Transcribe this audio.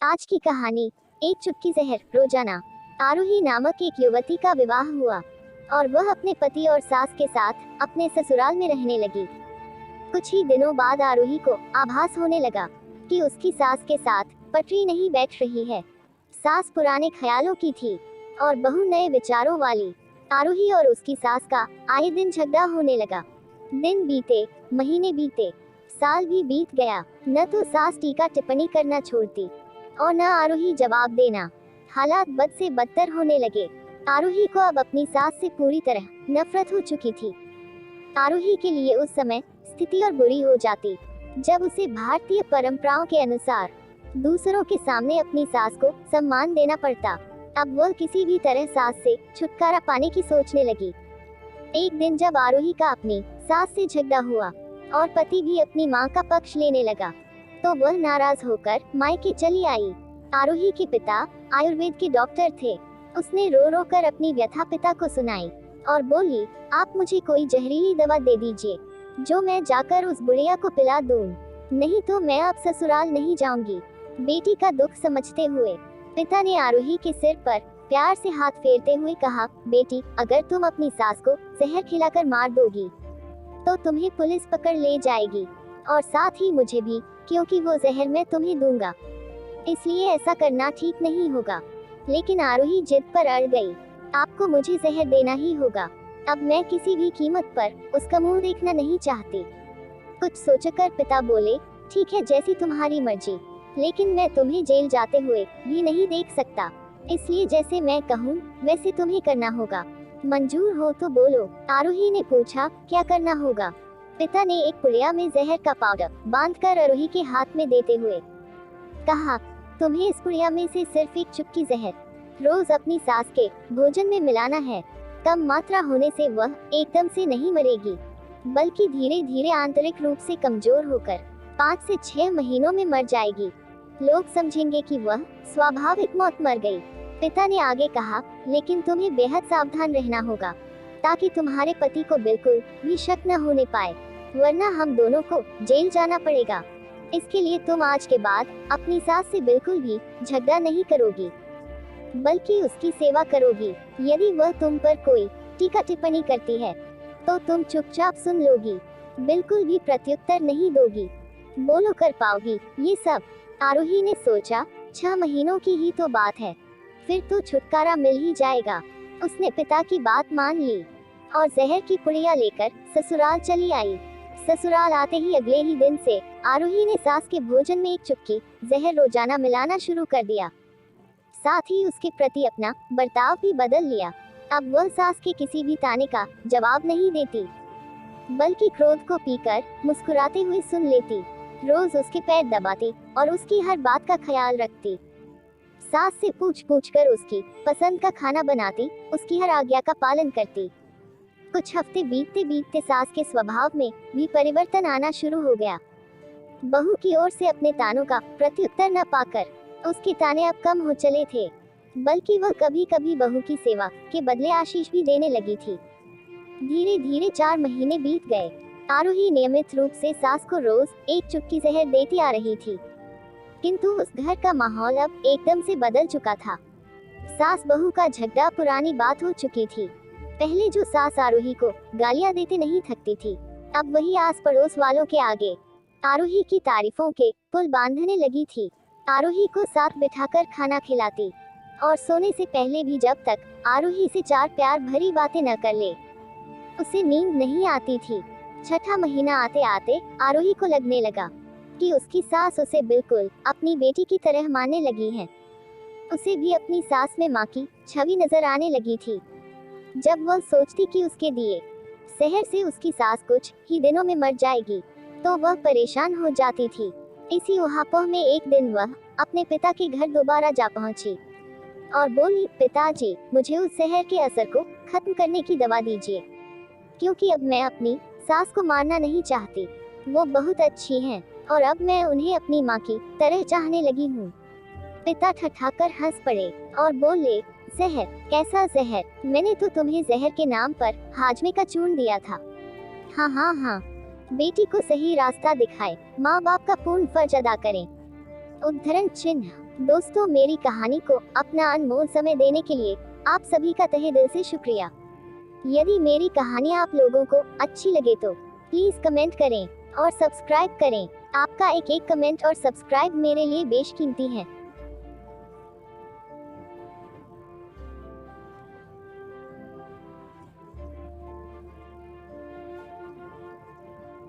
आज की कहानी। एक चुटकी जहर। रोजाना आरोही नामक एक युवती का विवाह हुआ और वह अपने पति और सास के साथ अपने ससुराल में रहने लगी। कुछ ही दिनों बाद आरोही को आभास होने लगा कि उसकी सास के साथ पटरी नहीं बैठ रही है। सास पुराने ख्यालों की थी और बहू नए विचारों वाली। आरोही और उसकी सास का आए दिन झगड़ा होने लगा। दिन बीते, महीने बीते, साल भी बीत गया। न तो सास टीका टिप्पणी करना छोड़ती और न आरोही जवाब देना। हालात बद से बदतर होने लगे। आरोही को अब अपनी सास से पूरी तरह नफरत हो चुकी थी। आरोही के लिए उस समय स्थिति और बुरी हो जाती जब उसे भारतीय परंपराओं के अनुसार दूसरों के सामने अपनी सास को सम्मान देना पड़ता। अब वह किसी भी तरह सास से छुटकारा पाने की सोचने लगी। एक दिन जब आरोही का अपनी सास से झगड़ा हुआ और पति भी अपनी मां का पक्ष लेने लगा, तो वह नाराज होकर मायके चली आई। आरोही के पिता आयुर्वेद के डॉक्टर थे। उसने रो रो कर अपनी व्यथा पिता को सुनाई और बोली, आप मुझे कोई जहरीली दवा दे दीजिए जो मैं जाकर उस बुढ़िया को पिला दूं, नहीं तो मैं अब ससुराल नहीं जाऊंगी। बेटी का दुख समझते हुए पिता ने आरोही के सिर पर प्यार से हाथ फेरते हुए कहा, बेटी, अगर तुम अपनी सास को जहर खिलाकर मार दोगी तो तुम्हें पुलिस पकड़ ले जाएगी और साथ ही मुझे भी, क्योंकि वो जहर मैं तुम्हें दूंगा। इसलिए ऐसा करना ठीक नहीं होगा। लेकिन आरोही जिद पर अड़ गई। आपको मुझे जहर देना ही होगा। अब मैं किसी भी कीमत पर उसका मुंह देखना नहीं चाहती। कुछ सोचकर पिता बोले, ठीक है, जैसी तुम्हारी मर्जी, लेकिन मैं तुम्हें जेल जाते हुए भी नहीं देख सकता। इसलिए जैसे मैं कहूँ वैसे तुम्हें करना होगा। मंजूर हो तो बोलो। आरोही ने पूछा, क्या करना होगा? पिता ने एक पुड़िया में जहर का पाउडर बांधकर आरोही के हाथ में देते हुए कहा, तुम्हें इस पुड़िया में से सिर्फ एक चुटकी जहर रोज अपनी सास के भोजन में मिलाना है। कम मात्रा होने से वह एकदम से नहीं मरेगी, बल्कि धीरे धीरे आंतरिक रूप से कमजोर होकर 5 से 6 महीनों में मर जाएगी। लोग समझेंगे कि वह स्वाभाविक मौत मर गई। पिता ने आगे कहा, लेकिन तुम्हें बेहद सावधान रहना होगा ताकि तुम्हारे पति को बिल्कुल भी शक न होने पाए, वरना हम दोनों को जेल जाना पड़ेगा। इसके लिए तुम आज के बाद अपनी सास से बिल्कुल भी झगड़ा नहीं करोगी, बल्कि उसकी सेवा करोगी। यदि वह तुम पर कोई टीका टिप्पणी करती है तो तुम चुपचाप सुन लोगी, बिल्कुल भी प्रत्युत्तर नहीं दोगी। बोलो, कर पाओगी ये सब? आरोही ने सोचा, 6 महीनों की ही तो बात है, फिर तो छुटकारा मिल ही जाएगा। उसने पिता की बात मान ली और जहर की पुड़िया लेकर ससुराल चली आई। ससुराल आते ही अगले ही दिन से आरोही ने सास के भोजन में एक चुटकी जहर रोजाना मिलाना शुरू कर दिया। साथ ही उसके प्रति अपना बर्ताव भी बदल लिया। अब वह सास के किसी भी ताने का जवाब नहीं देती, बल्कि क्रोध को पीकर मुस्कुराते हुए सुन लेती। रोज उसके पैर दबाती और उसकी हर बात का ख्याल रखती। सास से पूछ पूछ कर उसकी पसंद का खाना बनाती, उसकी हर आज्ञा का पालन करती। कुछ हफ्ते बीतते बीतते सास के स्वभाव में भी परिवर्तन आना शुरू हो गया। बहू की ओर से अपने तानों का प्रत्युत्तर न पाकर उसके ताने अब कम हो चले थे, बल्कि वह कभी कभी बहू की सेवा के बदले आशीष भी देने लगी थी। धीरे धीरे 4 महीने बीत गए। आरोही नियमित रूप से सास को रोज एक चुटकी जहर देती आ रही थी, किंतु उस घर का माहौल अब एकदम से बदल चुका था। सास बहू का झगड़ा पुरानी बात हो चुकी थी। पहले जो सास आरोही को गालियां देते नहीं थकती थी, अब वही आस पड़ोस वालों के आगे आरोही की तारीफों के पुल बांधने लगी थी। आरोही को साथ बिठाकर खाना खिलाती और सोने से पहले भी जब तक आरोही से 4 प्यार भरी बातें न कर ले, उसे नींद नहीं आती थी। 6ठा महीना आते आते आरोही को लगने लगा कि उसकी सास उसे बिल्कुल अपनी बेटी की तरह मानने लगी है। उसे भी अपनी सास में माँ की छवि नजर आने लगी थी। जब वह सोचती कि उसके दिए जहर से उसकी सास कुछ ही दिनों में मर जाएगी, तो वह परेशान हो जाती थी। इसी उहापोह में एक दिन वह अपने पिता के घर दोबारा जा पहुंची और बोली, पिताजी, मुझे उस जहर के असर को खत्म करने की दवा दीजिए, क्योंकि अब मैं अपनी सास को मारना नहीं चाहती। वो बहुत अच्छी हैं और अब मैं उन्हें अपनी माँ की तरह चाहने लगी हूँ। पिता ठठाकर हंस पड़े और बोले, जहर? कैसा जहर? मैंने तो तुम्हें जहर के नाम पर हाजमे का चूर्ण दिया था। हाँ, बेटी को सही रास्ता दिखाए, माँ बाप का पूर्ण फर्ज अदा करें। उद्धरण चिन्ह। दोस्तों, मेरी कहानी को अपना अनमोल समय देने के लिए आप सभी का तहे दिल से शुक्रिया। यदि मेरी कहानी आप लोगों को अच्छी लगे तो प्लीज कमेंट करें और सब्सक्राइब करें। आपका एक एक कमेंट और सब्सक्राइब मेरे लिए बेशकीमती है।